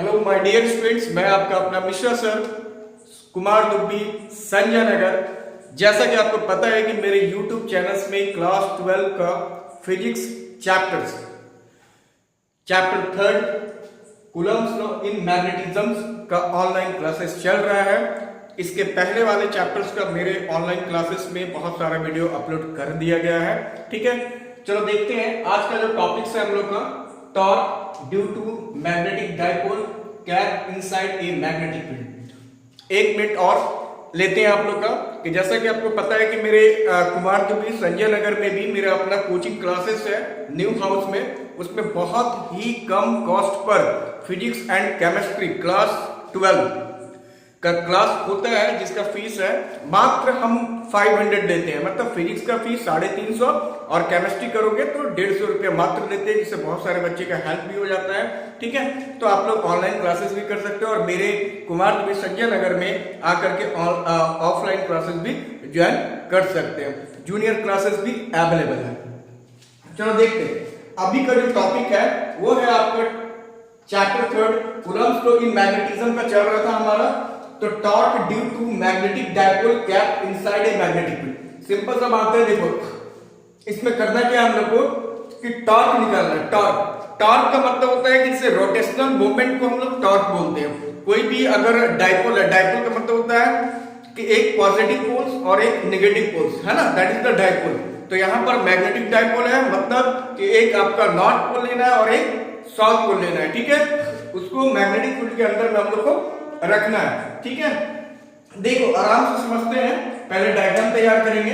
Hello my dear students, मैं आपका अपना मिश्रा सर, कुमार दुब्बी, संजय नगर। जैसा कि आपको पता है कि मेरे YouTube चैनल्स में क्लास 12 का physics chapter third Coulomb's law in magnetism का ऑनलाइन क्लासेस चल रहा है। इसके पहले वाले चैप्टर्स का मेरे ऑनलाइन क्लासेस में बहुत सारा वीडियो अपलोड कर दिया गया है। ठीक है, चलो देखते हैं आज का जो टॉपिक्स है हम लोग का। Torque due to magnetic dipole kept inside a magnetic field. एक मिनट और लेते हैं आप लोग का कि जैसा कि आपको पता है कि मेरे कुमार दुब्बी संजय नगर में भी मेरा अपना कोचिंग क्लासेस है न्यू हाउस में। उसमें बहुत ही कम कॉस्ट पर फिजिक्स एंड केमिस्ट्री क्लास 12 का क्लास होता है, जिसका फीस है मात्र हम 500 देते हैं। मतलब फिजिक्स का फीस 350 और केमिस्ट्री करोगे तो 150 रुपया मात्र देते हैं, जिससे बहुत सारे बच्चे का हेल्प भी हो जाता है। ठीक है, तो आप लोग ऑनलाइन क्लासेस भी कर सकते हो और मेरे कुमार दुब्बी संजय नगर में आकर के ऑफलाइन क्लासेस भी ज्वाइन कर सकते हैं। जूनियर क्लासेस भी अवेलेबल है। चलो देखते हैं, अभी का जो टॉपिक है वो है आपका chapter third Coulomb's law in magnetism का चल रहा था हमारा। तो torque due to magnetic dipole kept inside a magnetic field. Simple सा बात है, देखो इसमें करना क्या है हम लोग को कि टॉर्क निकालना है। टॉर्क का मतलब होता है कि इससे रोटेशनल मूवमेंट को हम लोग टॉर्क बोलते हैं। कोई भी अगर डाइपोल है, डाइपोल का मतलब होता है कि एक पॉजिटिव पोल्स और एक नेगेटिव पोल्स है ना, दैट इज द डाइपोल। तो यहां पर मैग्नेटिक डाइपोल है, मतलब कि एक आपका नॉर्थ पोल लेना है और एक साउथ पोल लेना है। ठीक है, उसको मैग्नेटिक फील्ड के अंदर में हम लोग को रखना है। ठीक है, देखो आराम से समझते हैं। पहले डायग्राम तैयार करेंगे।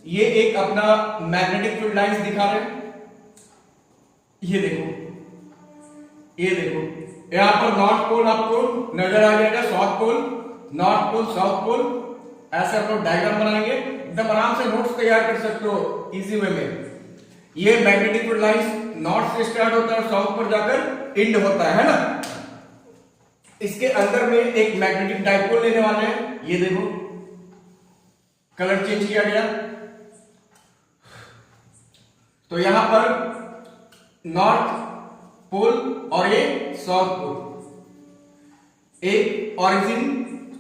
ये एक अपना मैग्नेटिक फील्ड लाइंस दिखा रहे हैं। ये देखो, ये देखो, यहां पर नॉर्थ पोल आपको नजर आ जाएगा, south pole, north pole, south pole. ऐसे आप लोग डायग्राम बनाएंगे, एकदम आराम से नोट्स तैयार कर सकते हो इजी वे में। ये मैग्नेटिक फील्ड लाइंस नॉर्थ से स्टार्ट होता है और साउथ पर जाकर एंड होता है ना। इसके अंदर में एक मैग्नेटिक डाइपोल लेने वाले हैं। ये देखो कलर चेंज किया गया। तो यहां पर नॉर्थ पोल और ये साउथ पोल। एक ओरिजिन,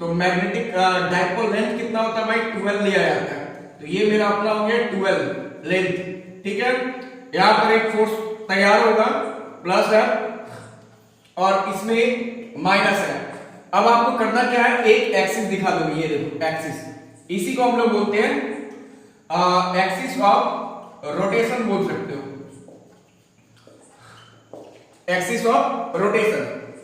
तो मैग्नेटिक डाइपोल लेंथ कितना होता है भाई, 12 लिया जाता है। तो ये मेरा अपना हो गया 12 लेंथ। ठीक है, यहां पर एक फोर्स तैयार होगा, प्लस है और इसमें माइनस है। अब आपको करना क्या है, एक एक्सिस दिखा दूंगी। ये देखो एक्सिस, इसी को हम लोग बोलते हैं एक्सिस ऑफ रोटेशन बोल सकते हो, एक्सिस ऑफ रोटेशन।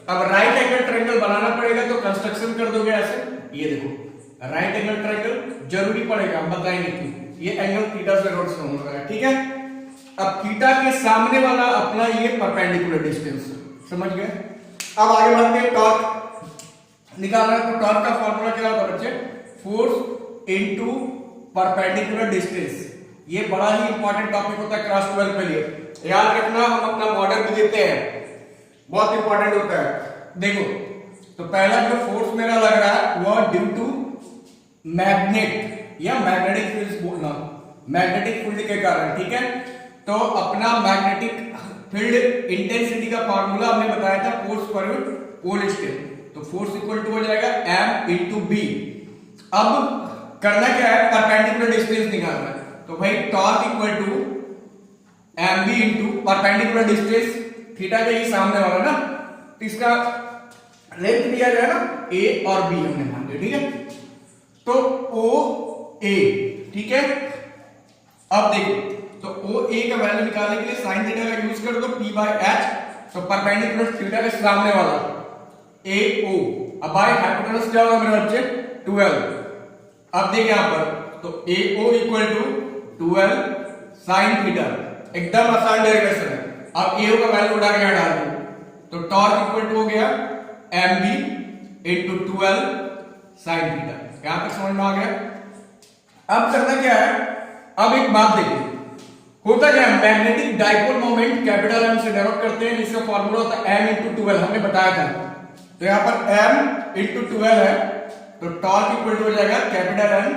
अब राइट एंगल ट्रायंगल बनाना पड़ेगा तो कंस्ट्रक्शन कर दोगे ऐसे। ये देखो राइट एंगल ट्रायंगल जरूरी पड़ेगा, हम बताएंगे क्यों। ये एंगल थीटा से रोटेशन हो रहा है। ठीक है, अब थीटा के सामने वाला अपना ये परपेंडिकुलर डिस्टेंस, समझ गए। अब आगे बढ़ते हैं, टॉर्क निकालना है। तो टॉर्क का फॉर्मूला क्या होता है बच्चे, फोर्स इनटू परपेंडिकुलर डिस्टेंस। ये बड़ा ही इंपॉर्टेंट टॉपिक होता है क्लास 12 के लिए। याद रखना, हम अपना मॉडल भी देते हैं, बहुत इंपॉर्टेंट होता है। देखो तो पहला जो फोर्स मेरा लग रहा है वह ड्यू टू मैग्नेट या मैग्नेटिक फील्ड बोलना, मैग्नेटिक फील्ड के कारण। ठीक है, तो अपना मैग्नेटिक फील्ड इंटेंसिटी का फार्मूला हमने बताया था, फोर्स पर यूनिट पोल स्टेट। तो फोर्स इक्वल टू हो जाएगा m इंटू बी। अब करना क्या है, परपेंडिकुलर डिस्टेंस निकालना है। तो भाई torque equal to M B into perpendicular distance, theta के ही सामने वाला ना, तो इसका लेंथ दिया जाए ना a और b हमने मान लिया। ठीक है, तो ओ ए। ठीक है, अब देखो तो ओ ए का वैल्यू निकालने के लिए साइन थीटा का यूज कर दो, p बाय h। तो परपेंडिकुलर थीटा के सामने वाला ए ओ। अब बाय हाइपोटेनस क्या होगा मेरे बच्चे, 12। अब देखिए यहां पर तो A O equal to 12 sine theta, एकदम आसान डेरिवेशन है। अब ए ओ का वैल्यू उठा के यहां डाल दो, तो टॉर्क इक्वल टू हो गया M B into 12 sine theta. यहां तक समझ में आ गया। अब करना क्या है, अब एक बात देखिए, होता क्या है, magnetic dipole moment capital M से डेनोट करते हैं, जिसका फॉर्मूला होता है एम इंटू 12, हमने बताया था। तो यहां पर एम इंटू 12 है, तो टॉर्क इक्वल टू हो जाएगा capital M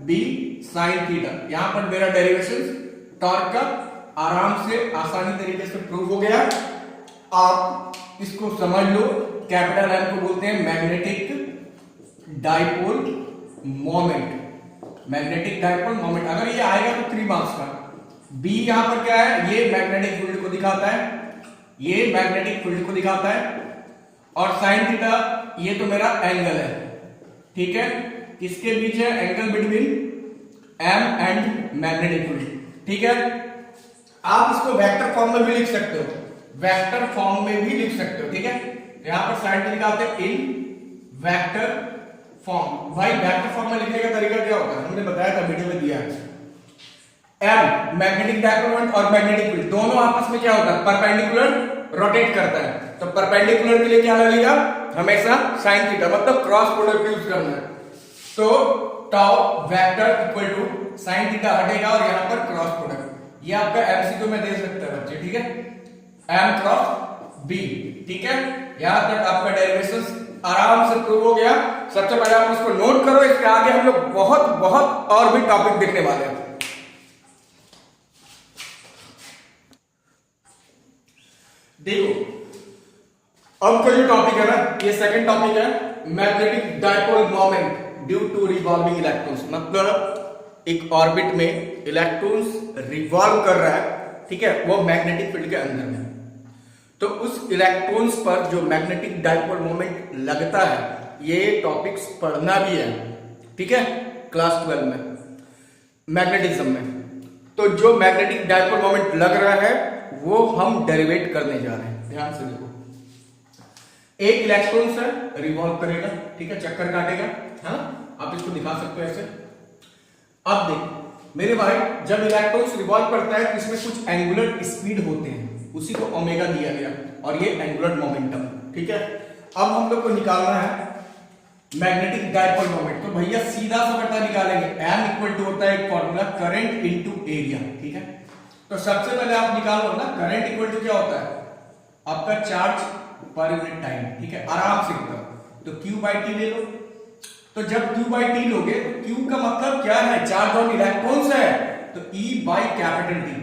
B sine theta. यहां पर मेरा डेरिवेशन टॉर्क का आराम से आसानी तरीके से प्रूव हो गया। आप इसको समझ लो, कैपिटल एम को बोलते हैं magnetic dipole moment. Magnetic dipole moment अगर ये आएगा तो 3 मार्क्स का। बी यहां पर क्या है, ये मैग्नेटिक फील्ड को दिखाता है, ये मैग्नेटिक फील्ड को दिखाता है, और साइन थीटा ये तो मेरा एंगल है, ठीक है, किसके बीच है, angle between M and magnetic field, ठीक है। आप इसको वेक्टर फॉर्म में भी लिख सकते हो, वेक्टर फॉर्म में भी लिख सकते हो, ठीक है। यहां पर साइड में लिखाते हैं इन वेक्टर फॉर्म। भाई वेक्टर फॉर्म में लिखने का तरीका क्या होता है, हमने बताया था, वीडियो में दिया है। एम मैग्नेटिक डाइपोल और मैग्नेटिक फील्ड दोनों आपस में क्या होता है, परपेंडिकुलर रोटेट करता है, तो परपेंडिकुलर के लिए क्या लगेगा, हमेशा साइन थीटा, मतलब क्रॉस प्रोडक्ट यूज करना है। तो tau vector equal to sine theta हटेगा और यहां पर क्रॉस प्रोडक्ट, ये आपका एमसीक्यू में दे सकते हैं बच्चे, ठीक है, एम क्रॉस बी, ठीक है। यहां तक आपका डेरिवेशन आराम से प्रूव हो गया। सबसे पहले आप इसको नोट करो, इसके आगे हम लोग बहुत बहुत और भी टॉपिक देखने वाले हैं। देखो अब का जो टॉपिक है ना, ये सेकंड टॉपिक है, magnetic dipole moment due to revolving electrons. मतलब एक ऑर्बिट में इलेक्ट्रॉन्स रिवॉल्व कर रहा है, ठीक है, वो मैग्नेटिक फील्ड के अंदर में, तो उस इलेक्ट्रॉन्स पर जो मैग्नेटिक डाइपोल मोमेंट लगता है, ये टॉपिक्स पढ़ना भी है, ठीक है, क्लास 12 में मैग्नेटिज्म में। तो जो मैग्नेटिक डाइपोल मोमेंट लग रहा है वो हम डेरिवेट करने जा रहे हैं, ध्यान से देखो। एक इलेक्ट्रॉन से रिवॉल्व करेगा, ठीक है, चक्कर काटेगा, हाँ, आप इसको दिखा सकते हो ऐसे। अब देख मेरे भाई, जब इलेक्ट्रॉन रिवॉल्व करता है तो इसमें कुछ एंगुलर स्पीड होते हैं, उसी को ओमेगा दिया गया, और ये एंगुलर मोमेंटम, ठीक है। अब हम लोग को निकालना है मैग्नेटिक डाइपोल मोमेंट, तो भैया सीधा सा पता निकालेंगे, एम इक्वल टू होता है एक फॉर्मूला, करंट इनटू एरिया, ठीक है। तो सबसे पहले आप निकाल लो ना, करंट इक्वल टू क्या होता है, आपका चार्ज पर यूनिट टाइम, ठीक है, आराम से एकदम। तो Q बाई टी ले लो, तो जब Q बाई टी लोगे तो Q का मतलब क्या है, चार्ज ऑन इलेक्ट्रॉन्स है, तो E बाई कैपिटल टी।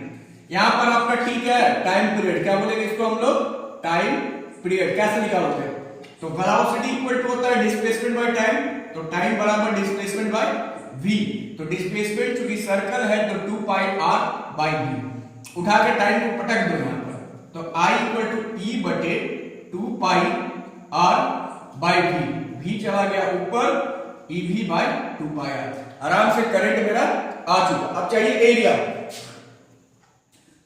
यहां पर आपका T क्या है, टाइम पीरियड, क्या बोलेंगे इसको हम लोग, टाइम पीरियड। कैसे निकालोगे, तो वेलोसिटी इक्वल टू होता है डिस्प्लेसमेंट बाय टाइम, तो टाइम बराबर डिस्प्लेसमेंट बाय v, तो डिस्प्लेसमेंट चूंकि सर्कल है तो 2 पाई r बाई v, उठा के टाइम को पटक दो यहां पर, तो I इक्वल टू E बटे 2 pi r by v, v चला गया ऊपर, EV बाई 2 पाई r, आराम से करंट मेरा आ चुका। अब चाहिए एरिया,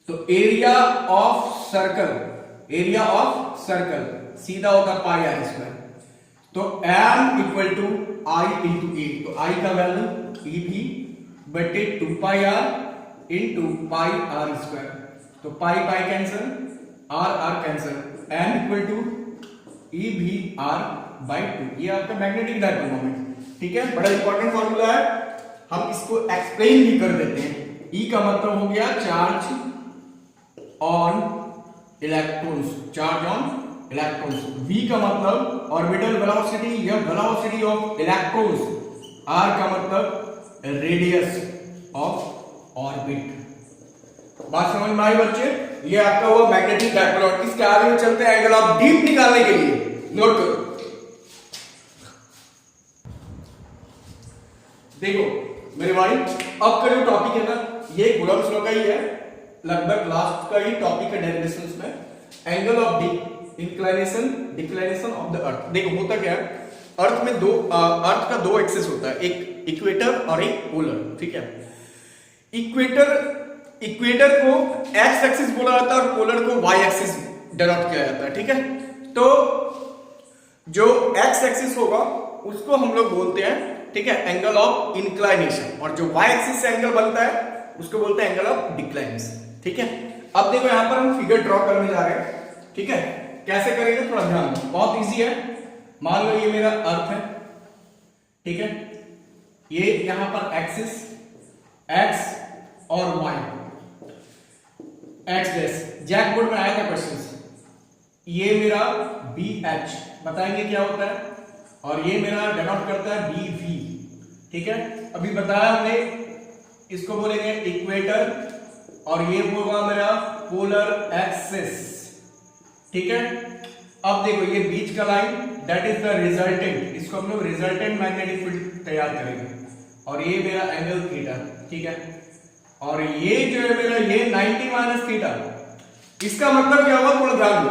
तो area of circle, area of circle सीधा होगा पाई आर स्क्वायर, तो m equal to I into A, तो I का वैल्यू EV बटे 2 pi r into pi r square, तो pi pi cancel, r r cancel, m equal to EV/r by 2, ये आपका magnetic dipole moment, ठीक है। बड़ा इंपॉर्टेंट फॉर्मूला है, हम इसको एक्सप्लेन भी कर देते हैं। E का मतलब हो गया charge on electrons, charge on electrons. V का मतलब ऑर्बिटल वेलोसिटी या वेलोसिटी ऑफ इलेक्ट्रॉन्स, R का मतलब रेडियस ऑफ ऑर्बिट। बात समझ में आई बच्चे, ये आपका हुआ मैग्नेटिक डाइपोल। इसके आगे चलते हैं एंगल ऑफ डीप निकालने के लिए, नोट करो। देखो मेरे भाई, अब का जो टॉपिक है ना, ये कूलम्ब्स लॉ का ही है, लगभग लास्ट का ही टॉपिक है डेरिवेशंस में। Angle of deep, inclination declination of the earth. देखो होता क्या है, अर्थ में अर्थ का दो एक्सिस होता है, एक इक्वेटर और एक पोलर, ठीक है। इक्वेटर को एक्स एक्सिस बोला जाता है और पोलर को वाई एक्सिस डिनोट किया जाता है, ठीक है। तो जो एक्स एक्सिस होगा उसको हम लोग बोलते हैं, ठीक है, एंगल ऑफ इंक्लाइनेशन, और जो वाई एक्सिस से एंगल बनता है उसको बोलते हैं एंगल ऑफ डिक्लाइनेशन, ठीक है। अब देखो यहां पर हम फिगर ड्रॉ करने जा रहे हैं, ठीक है। कैसे करेंगे थोड़ा ध्यान दो, बहुत इजी है। मान लो ये मेरा अर्थ है, ठीक है, ये यहां पर एक्सिस एक्स और Y, X dash JAC board में आया था क्वेश्चन, ये मेरा बी एच बताएंगे क्या होता है, और ये मेरा डिनोट करता है बी वी, ठीक है। अभी बताया हमने, इसको बोलेंगे इक्वेटर और ये होगा मेरा पोलर एक्सिस, ठीक है। अब देखो ये बीच का line that is the resultant, इसको हम लोग रिजल्टेंट मैग्नेटिक फील्ड तैयार करेंगे, और ये मेरा एंगल थीटा, ठीक है। और ये जो है मेरा ये 90 माइनस थीटा, इसका मतलब क्या हुआ थोड़ा ध्यान दो।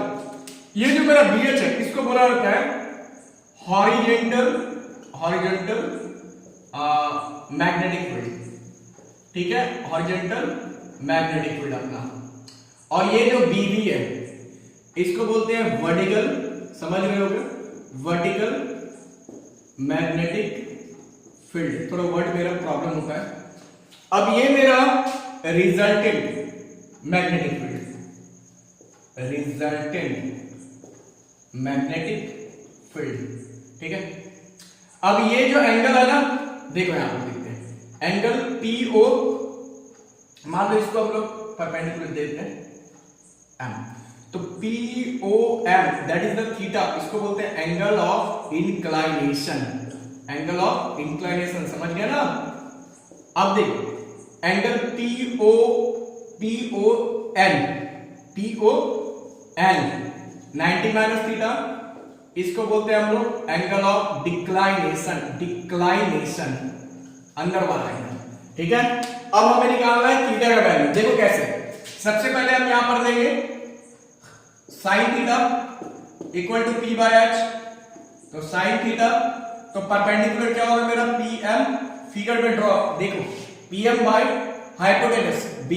ये जो मेरा BH है इसको बोला जाता है हॉरिजेंटल मैग्नेटिक फील्ड, ठीक है, हॉरिजेंटल मैग्नेटिक फील्ड अपना। और ये जो BB है इसको बोलते हैं वर्टिकल, समझ रहे होगे, वर्टिकल मैग्नेटिक फील्ड। थोड़ा वर्ड मेरा प्रॉब्लम होता है। अब ये मेरा resultant magnetic field, resultant magnetic field, ठीक है। अब ये जो एंगल है ना, देखो यहां पर देखते हैं एंगल PO, मान लो इसको हम लोग परपेंडिकुलर देते हैं M, तो POM that is the theta, इसको बोलते हैं angle of inclination, angle of inclination, समझ गया ना। अब देखो एंगल PON 90 माइनस थीटा, इसको बोलते हैं हम लोग एंगल ऑफ डिक्लाइनेशन, डिक्लाइनेशन अंदर वाला एंगल, ठीक है। अब हमें निकालना है थीटा का वैल्यू। देखो कैसे, सबसे पहले हम यहां पर देंगे sine theta equal to P by H, तो साइन थीटा, तो परपेंडिकुलर क्या होगा मेरा PM, फिगर में ड्रॉ देखो PM बाय हाइपोटेनस B,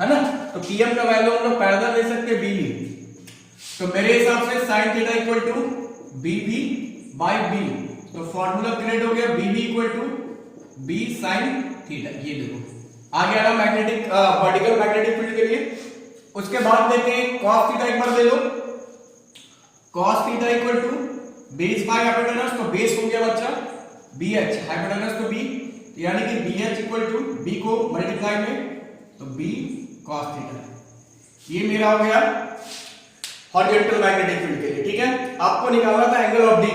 है ना, तो PM का वैल्यू हम लोग पैरेलल ले सकते हैं BB, तो मेरे हिसाब से sine theta equal to BB by B, तो फॉर्मूला क्रिएट हो गया BB equal to B sine theta. ये देखो आ गया ना मैग्नेटिक वर्टिकल मैग्नेटिक फील्ड के लिए। उसके बाद देते हैं cos थीटा, एक बार ले लो, cos theta equal to base by hypotenuse, तो बेस हो गया बच्चा BH, हाइपोटेनस तो B, यानी कि BH इक्वल टू B को मल्टीप्लाई में, तो B cos थीटा। ये मेरा हो गया हॉरिजॉन्टल मैग्नेटिक फील्ड के लिए, ठीक है। आपको निकालना था एंगल ऑफ डी,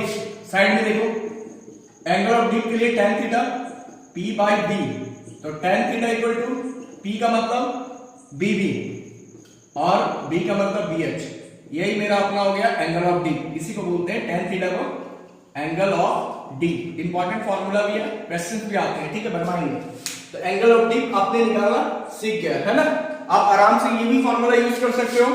साइड में देखो एंगल ऑफ डी के लिए tan theta P by B, तो tan theta equal to P का मतलब BB और B का मतलब BH, यही मेरा अपना हो गया एंगल ऑफ डी। इसी को बोलते हैं tan थीटा को angle of D. Important formula भी है, क्वेश्चंस भी आते हैं, ठीक है, बनवाएंगे। तो एंगल ऑफ डी आपने निकालना सीख गया है ना। आप आराम से ये भी फॉर्मूला यूज कर सकते हो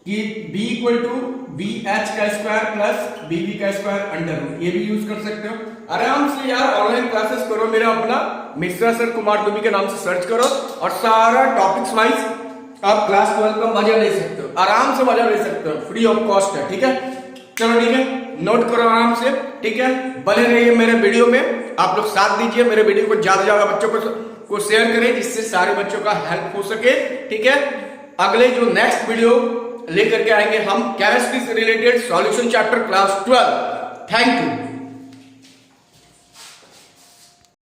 कि B इक्वल टू BH का स्क्वायर प्लस BB का स्क्वायर अंडर रूट, ये भी यूज कर सकते हो आराम से। यार ऑनलाइन क्लासेस करो, मेरा अपना मिश्रा सर कुमार दुबे के नाम से सर्च करो और सारा टॉपिक्स वाइज आप क्लास 12 का मजा ले सकते हो, आराम से मजा ले सकते हो, फ्री ऑफ कॉस्ट है, ठीक है। चलो ठीक है, नोट करो आराम से, ठीक है। बने रहिए मेरे वीडियो में, आप लोग साथ दीजिए, मेरे वीडियो को ज्यादा ज्यादा बच्चों को शेयर करें, जिससे सारे बच्चों का हेल्प हो सके, ठीक है। अगले जो नेक्स्ट वीडियो लेकर के आएंगे हम केमिस्ट्री से related solution chapter class 12। Thank you.